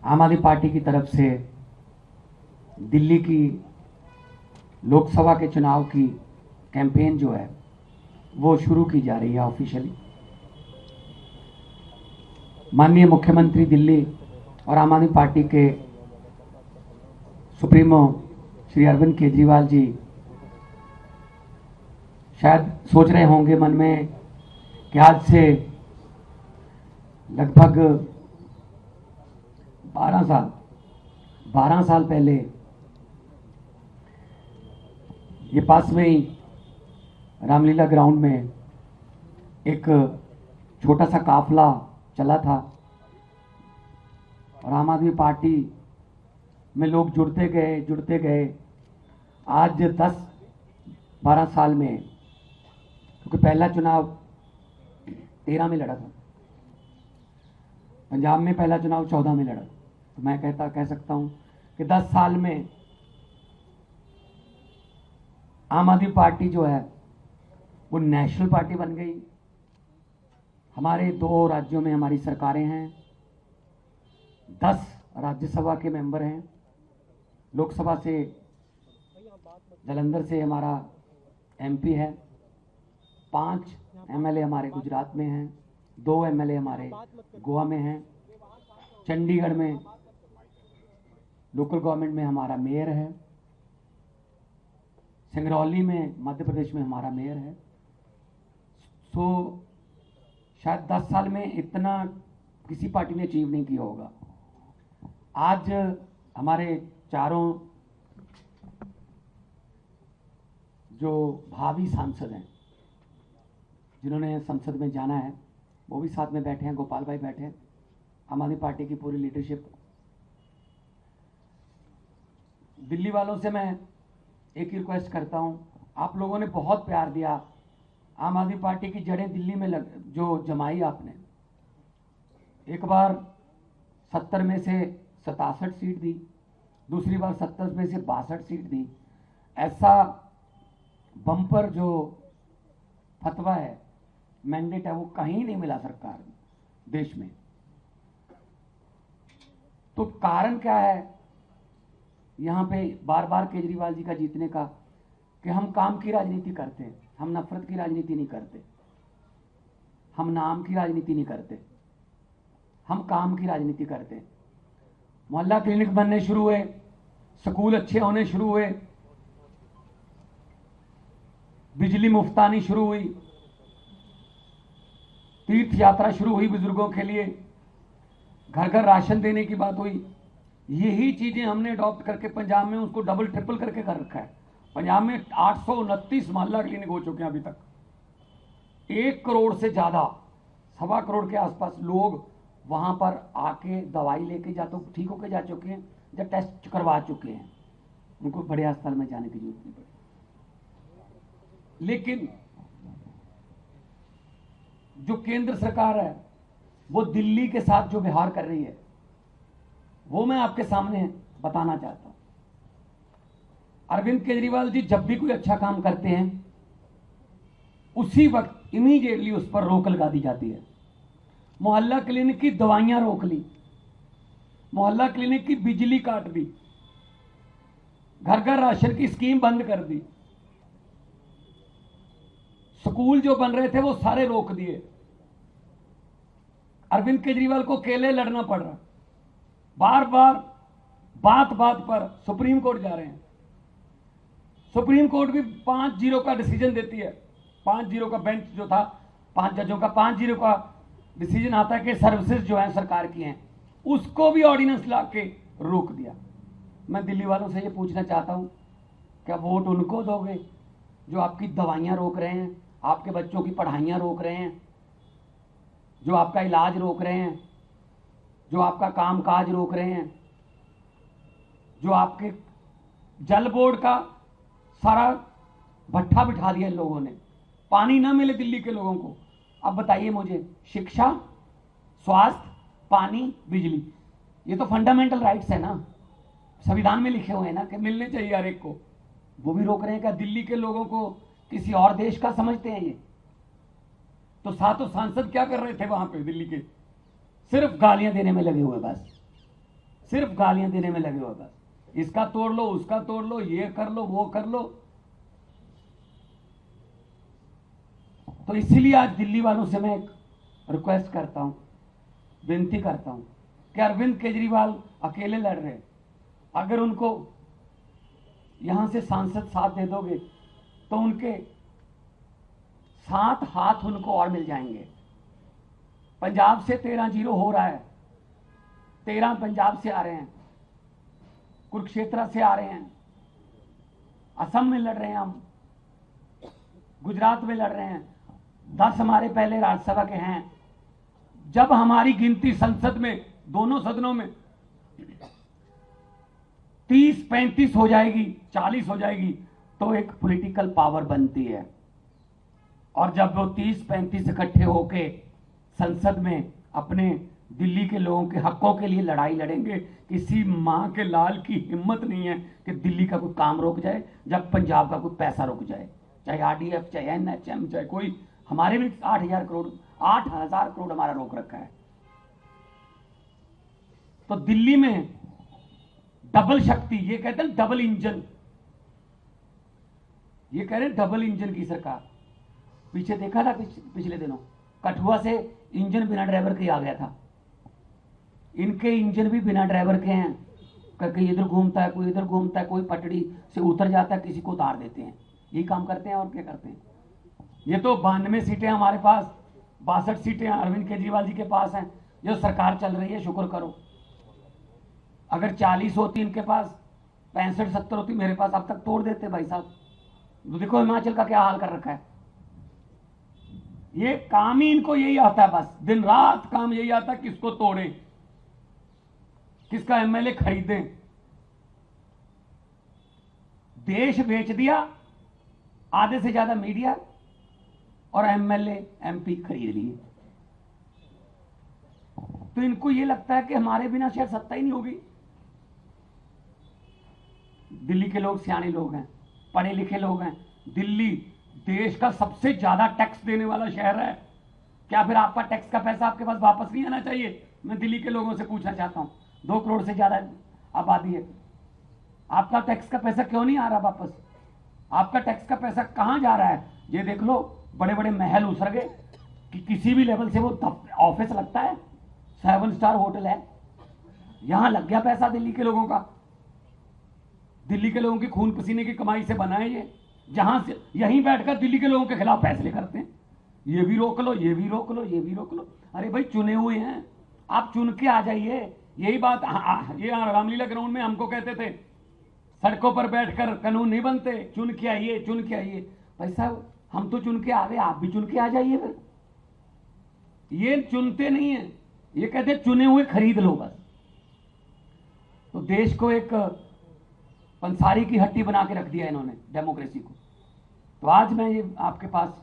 आम आदमी पार्टी की तरफ से दिल्ली की लोकसभा के चुनाव की कैंपेन जो है वो शुरू की जा रही है ऑफिशियली। माननीय मुख्यमंत्री दिल्ली और आम आदमी पार्टी के सुप्रीमो श्री अरविंद केजरीवाल जी शायद सोच रहे होंगे मन में कि आज से लगभग 12 साल पहले ये पास में ही रामलीला ग्राउंड में एक छोटा सा काफला चला था और आम आदमी पार्टी में लोग जुड़ते गए। आज 10-12 साल में, क्योंकि पहला चुनाव 13 में लड़ा था, पंजाब में पहला चुनाव 14 में लड़ा, तो मैं कह सकता हूं कि 10 साल में आम आदमी पार्टी जो है वो नेशनल पार्टी बन गई। हमारे 2 राज्यों में हमारी सरकारें हैं, 10 राज्यसभा के मेंबर हैं, लोकसभा से जालंधर से हमारा एमपी है, 5 एमएलए हमारे गुजरात में हैं, 2 एमएलए हमारे गोवा में हैं, चंडीगढ़ में लोकल गवर्नमेंट में हमारा मेयर है, सिंगरौली में मध्य प्रदेश में हमारा मेयर है। सो शायद 10 साल में इतना किसी पार्टी ने अचीव नहीं किया होगा। आज हमारे चारों जो भावी सांसद हैं जिन्होंने संसद में जाना है वो भी साथ में बैठे हैं, गोपाल भाई बैठे हैं, आम आदमी पार्टी की पूरी लीडरशिप। दिल्ली वालों से मैं एक ही रिक्वेस्ट करता हूं, आप लोगों ने बहुत प्यार दिया, आम आदमी पार्टी की जड़ें दिल्ली में जो जमाई आपने, एक बार 70 में से 67 सीट दी, दूसरी बार 70 में से 62 सीट दी। ऐसा बम्पर जो फतवा है, मैंडेट है, वो कहीं नहीं मिला सरकार में, देश में। तो कारण क्या है यहां पे बार बार केजरीवाल जी का जीतने का? कि हम काम की राजनीति करते हैं, हम नफरत की राजनीति नहीं करते, हम नाम की राजनीति नहीं करते, हम काम की राजनीति करते हैं। मोहल्ला क्लिनिक बनने शुरू हुए, स्कूल अच्छे होने शुरू हुए, बिजली मुफ्त आनी शुरू हुई, तीर्थ यात्रा शुरू हुई बुजुर्गों के लिए, घर घर राशन देने की बात हुई। यही चीजें हमने अडॉप्ट करके पंजाब में उसको डबल ट्रिपल करके कर रखा है। पंजाब में 829 मोहल्ला क्लिनिक हो चुके हैं अभी तक। 1 करोड़ से ज्यादा, 1.25 करोड़ के आसपास लोग वहां पर आके दवाई लेके जा तो ठीक होके जा चुके हैं, या टेस्ट करवा चुके हैं, उनको बड़े अस्पताल में जाने की जरूरत नहीं पड़ी। लेकिन जो केंद्र सरकार है वो दिल्ली के साथ जो व्यवहार कर रही है वो मैं आपके सामने बताना चाहता हूं। अरविंद केजरीवाल जी जब भी कोई अच्छा काम करते हैं उसी वक्त इमीडिएटली उस पर रोक लगा दी जाती है। मोहल्ला क्लिनिक की दवाइयां रोक ली, मोहल्ला क्लिनिक की बिजली काट दी, घर घर राशन की स्कीम बंद कर दी, स्कूल जो बन रहे थे वो सारे रोक दिए। अरविंद केजरीवाल को अकेले लड़ना पड़ रहा, बार बार बात बात पर सुप्रीम कोर्ट जा रहे हैं। सुप्रीम कोर्ट भी 5-0 का डिसीजन देती है। 5-0 का बेंच जो था, 5 जजों का 5-0 का डिसीजन आता है कि सर्विसेज जो है सरकार की हैं, उसको भी ऑर्डिनेंस ला के रोक दिया। मैं दिल्ली वालों से ये पूछना चाहता हूं, क्या वोट उनको दोगे जो आपकी दवाइयां रोक रहे हैं, आपके बच्चों की पढ़ाइयां रोक रहे हैं, जो आपका इलाज रोक रहे हैं, जो आपका कामकाज रोक रहे हैं, जो आपके जल बोर्ड का सारा भट्ठा बिठा दिया इन लोगों ने, पानी ना मिले दिल्ली के लोगों को। अब बताइए मुझे, शिक्षा, स्वास्थ्य, पानी, बिजली, ये तो फंडामेंटल राइट्स है ना, संविधान में लिखे हुए हैं ना कि मिलने चाहिए हर एक को, वो भी रोक रहे हैं। क्या दिल्ली के लोगों को किसी और देश का समझते हैं ये? तो सातों सांसद क्या कर रहे थे वहां पे दिल्ली के? सिर्फ गालियां देने में लगे हुए, बस सिर्फ गालियां देने में लगे हो बस, इसका तोड़ लो, उसका तोड़ लो, ये कर लो, वो कर लो। तो इसीलिए आज दिल्ली वालों से मैं एक रिक्वेस्ट करता हूं, विनती करता हूं कि अरविंद केजरीवाल अकेले लड़ रहे हैं, अगर उनको यहां से सांसद साथ दे दोगे तो उनके 7 हाथ उनको और मिल जाएंगे। पंजाब से 13-0 हो रहा है, 13 पंजाब से आ रहे हैं, कुरुक्षेत्र से आ रहे हैं, असम में लड़ रहे हैं, हम गुजरात में लड़ रहे हैं, 10 हमारे पहले राज्यसभा के हैं। जब हमारी गिनती संसद में, दोनों सदनों में 30-35 हो जाएगी, 40 हो जाएगी, तो एक पॉलिटिकल पावर बनती है। और जब वो 30-35 इकट्ठे होके संसद में अपने दिल्ली के लोगों के हकों के लिए लड़ाई लड़ेंगे, किसी मां के लाल की हिम्मत नहीं है कि दिल्ली का कोई काम रोक जाए, जब पंजाब का कोई पैसा रुक जाए, चाहे आरडीएफ, चाहे एनएचएम, चाहे कोई। हमारे भी 8,000 करोड़ हमारा रोक रखा है। तो दिल्ली में डबल शक्ति, ये कहते हैं डबल इंजन, ये कह रहे हैं डबल इंजन की सरकार। पीछे देखा था पिछले दिनों, कठुआ से इंजन बिना ड्राइवर के आ गया था। इनके इंजन भी बिना ड्राइवर के हैं, कहीं इधर घूमता है, कोई इधर घूमता है, कोई पटड़ी से उतर जाता है, किसी को उतार देते हैं। यही काम करते हैं और क्या करते हैं। ये तो 92 सीटें हमारे पास, 62 सीटें अरविंद केजरीवाल जी के पास हैं। जो सरकार चल रही है, शुक्र करो। अगर 40 होती इनके पास, 65-70 होती मेरे पास, अब तक तोड़ देते भाई साहब। तो देखो हिमाचल का क्या हाल कर रखा है। ये काम ही इनको यही आता है, बस दिन रात काम यही आता है, किसको तोड़ें, किसका एमएलए खरीदें। देश बेच दिया, आधे से ज्यादा मीडिया, और एमएलए एमपी खरीद लिए। तो इनको ये लगता है कि हमारे बिना शायद सत्ता ही नहीं होगी। दिल्ली के लोग सियाने लोग हैं, पढ़े लिखे लोग हैं। दिल्ली देश का सबसे ज्यादा टैक्स देने वाला शहर है। क्या फिर आपका टैक्स का पैसा आपके पास वापस नहीं आना चाहिए? मैं दिल्ली के लोगों से पूछना चाहता हूं। 2 करोड़ से ज्यादा आबादी है, आपका टैक्स का पैसा क्यों नहीं आ रहा वापस? आपका टैक्स का पैसा कहां जा रहा है? ये देख लो, बड़े बड़े महल उछल गए कि किसी भी लेवल से वो ऑफिस लगता है, 7 स्टार होटल है, यहां लग गया पैसा दिल्ली के लोगों का। दिल्ली के लोगों की खून पसीने की कमाई से बना है ये, जहां से यहीं बैठकर दिल्ली के लोगों के खिलाफ फैसले करते हैं। ये भी रोक लो, ये भी रोक लो, ये भी रोक लो। अरे भाई, चुने हुए हैं, आप चुन के आ जाइए। यही बात ये रामलीला ग्राउंड में हमको कहते थे, सड़कों पर बैठकर कानून नहीं बनते, चुन के आइए, चुन के आइए। भाई साहब, हम तो चुन के आ गए, आप भी चुन के आ जाइए फिर। ये चुनते नहीं है, ये कहते चुने हुए खरीद लो बस। तो देश को एक पंसारी की हट्टी बना के रख दिया इन्होंने, डेमोक्रेसी को। तो आज मैं ये आपके पास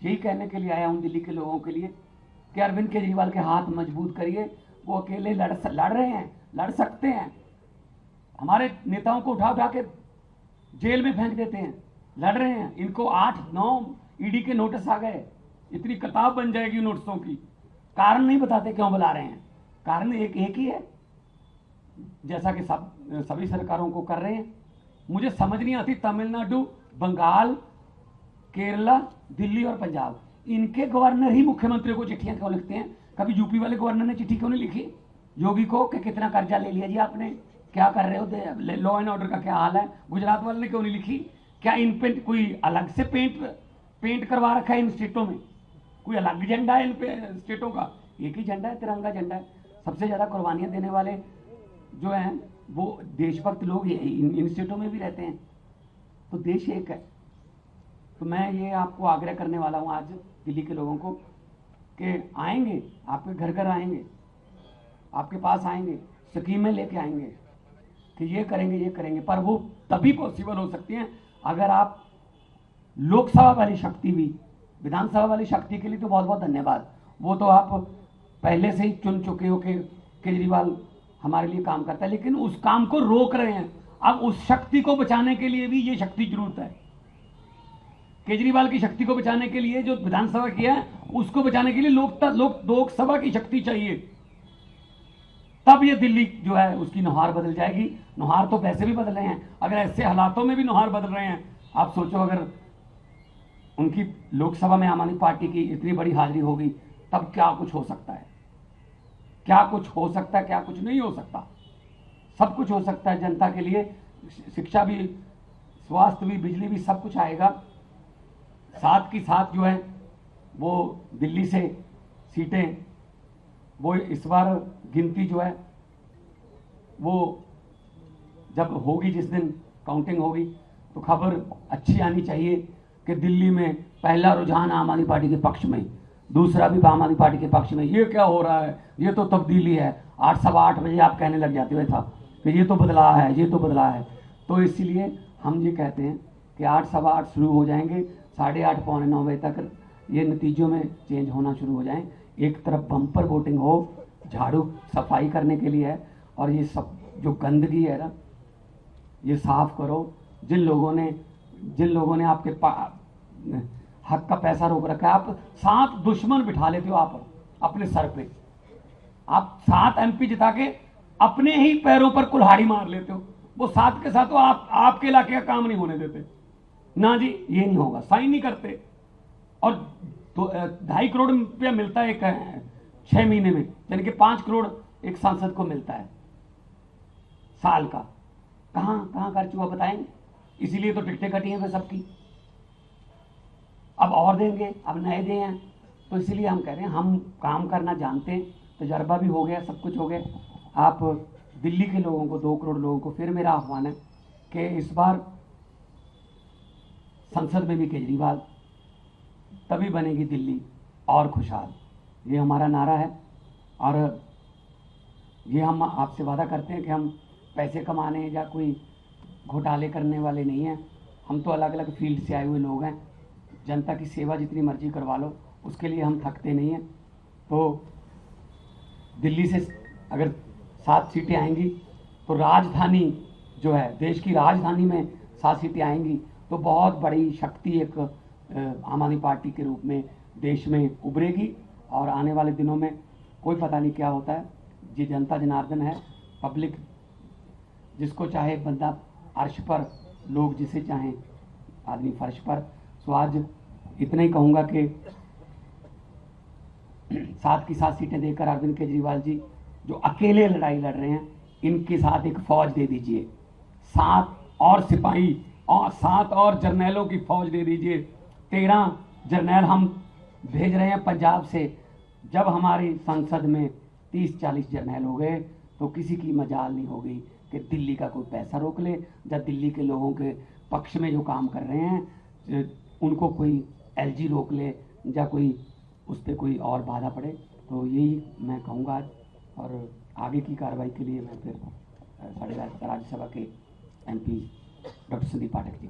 यही कहने के लिए आया हूं, दिल्ली के लोगों के लिए, कि अरविंद केजरीवाल के हाथ मजबूत करिए। वो अकेले लड़ रहे हैं, लड़ सकते हैं। हमारे नेताओं को उठा उठा के जेल में फेंक देते हैं, लड़ रहे हैं। इनको 8-9 ईडी के नोटिस आ गए, इतनी किताब बन जाएगी नोटिसों की। कारण नहीं बताते क्यों बुला रहे हैं, कारण एक ही है, जैसा कि सभी सरकारों को कर रहे हैं। मुझे समझ नहीं आती, तमिलनाडु, बंगाल, केरला, दिल्ली और पंजाब, इनके गवर्नर ही मुख्यमंत्री को चिट्ठियां क्यों लिखते हैं? कभी यूपी वाले गवर्नर ने चिट्ठी क्यों नहीं लिखी योगी को कि कितना कर्जा ले लिया जी आपने, क्या कर रहे हो, लॉ एंड ऑर्डर का क्या हाल है? गुजरात वाले ने क्यों नहीं लिखी? क्या इन पे कोई अलग से पेंट करवा रखा है इन स्टेटों में? कोई अलग झंडा है इन पे स्टेटों का? एक ही झंडा है, तिरंगा झंडा है। सबसे ज्यादा कुर्बानियां देने वाले जो हैं वो देशभक्त लोग इन स्टेटों में भी रहते हैं। तो देश एक है। तो मैं ये आपको आग्रह करने वाला हूं आज दिल्ली के लोगों को कि आएंगे, आपके घर घर आएंगे, आपके पास आएंगे, स्कीमें लेके आएंगे कि ये करेंगे, पर वो तभी पॉसिबल हो सकती हैं अगर आप लोकसभा वाली शक्ति भी, विधानसभा वाली शक्ति के लिए तो बहुत बहुत धन्यवाद, वो तो आप पहले से ही चुन चुके हो कि केजरीवाल हमारे लिए काम करता है, लेकिन उस काम को रोक रहे हैं। अब उस शक्ति को बचाने के लिए भी ये शक्ति जरूरत है। केजरीवाल की शक्ति को बचाने के लिए जो विधानसभा किया है, उसको बचाने के लिए लोकसभा की शक्ति चाहिए, तब ये दिल्ली जो है उसकी नुहार बदल जाएगी। नुहार तो वैसे भी बदल रहे हैं, अगर ऐसे हालातों में भी नुहार बदल रहे हैं, आप सोचो अगर उनकी लोकसभा में आम आदमी पार्टी की इतनी बड़ी हाजिरी होगी तब क्या कुछ हो सकता है, क्या कुछ हो सकता है, क्या कुछ नहीं हो सकता, सब कुछ हो सकता है जनता के लिए। शिक्षा भी, स्वास्थ्य भी, बिजली भी, सब कुछ आएगा। साथ की साथ जो है वो दिल्ली से सीटें, वो इस बार गिनती जो है वो जब होगी, जिस दिन काउंटिंग होगी, तो खबर अच्छी आनी चाहिए कि दिल्ली में पहला रुझान आम आदमी पार्टी के पक्ष में, दूसरा भी आम आदमी पार्टी के पक्ष में। ये क्या हो रहा है, ये तो तब्दीली है। 8 सवा 8 बजे आप कहने लग जाते हुए था कि ये तो बदला है, ये तो बदला है। तो इसलिए हम ये कहते हैं कि 8 सवा 8 शुरू हो जाएंगे, 8:30 पौने 9 बजे तक ये नतीजों में चेंज होना शुरू हो जाए। एक तरफ बम्पर वोटिंग हो, झाड़ू सफाई करने के लिए है, और ये सब जो गंदगी है ना, ये साफ करो। जिन लोगों ने आपके हक का पैसा रोक रखा है, आप 7 दुश्मन बिठा लेते हो आप अपने सर पे। आप 7 MP जिता के अपने ही पैरों पर कुल्हाड़ी मार लेते हो। वो 7 के साथ तो आपके इलाके का काम नहीं होने देते ना जी, ये नहीं होगा, साइन नहीं करते। और तो 2.5 करोड़ रुपया मिलता है एक 6 महीने में, यानी कि 5 करोड़ एक सांसद को मिलता है साल का। कहां खर्च हुआ बताएंगे? इसीलिए तो टिकटें कटी हैं फिर सबकी। अब और देंगे, अब नए दे हैं। तो इसीलिए हम कह रहे हैं हम काम करना जानते हैं, तजर्बा भी हो गया, सब कुछ हो गया। आप दिल्ली के लोगों को, 2 करोड़ लोगों को फिर मेरा आह्वान है कि इस बार संसद में भी केजरीवाल, तभी बनेगी दिल्ली और खुशहाल। ये हमारा नारा है, और ये हम आपसे वादा करते हैं कि हम पैसे कमाने या कोई घोटाले करने वाले नहीं हैं। हम तो अलग अलग फील्ड से आए हुए लोग हैं। जनता की सेवा जितनी मर्जी करवा लो, उसके लिए हम थकते नहीं हैं। तो दिल्ली से अगर 7 सीटें आएंगी तो राजधानी जो है, देश की राजधानी में 7 सीटें आएंगी तो बहुत बड़ी शक्ति एक आम आदमी पार्टी के रूप में देश में उभरेगी। और आने वाले दिनों में कोई पता नहीं क्या होता है। ये जनता जनार्दन है, पब्लिक जिसको चाहे बंदा अर्श पर, लोग जिसे चाहें आदमी फर्श पर। सो आज इतना ही कहूँगा कि 7 की 7 सीटें देकर अरविंद केजरीवाल जी जो अकेले लड़ाई लड़ रहे हैं, इनके साथ एक फौज दे दीजिए, 7 और सिपाही और 7 और जर्नैलों की फौज दे दीजिए। 13 जर्नैल हम भेज रहे हैं पंजाब से। जब हमारी संसद में 30-40 जर्नैल हो गए तो किसी की मजाल नहीं होगी कि दिल्ली का कोई पैसा रोक ले, या दिल्ली के लोगों के पक्ष में जो काम कर रहे हैं उनको कोई LG रोक ले, या कोई उस पर कोई और बाधा पड़े। तो यही मैं कहूँगा आज, और आगे की कार्रवाई के लिए मैं फिर राज्यसभा के MP डॉक्टर संदीप पाठक जी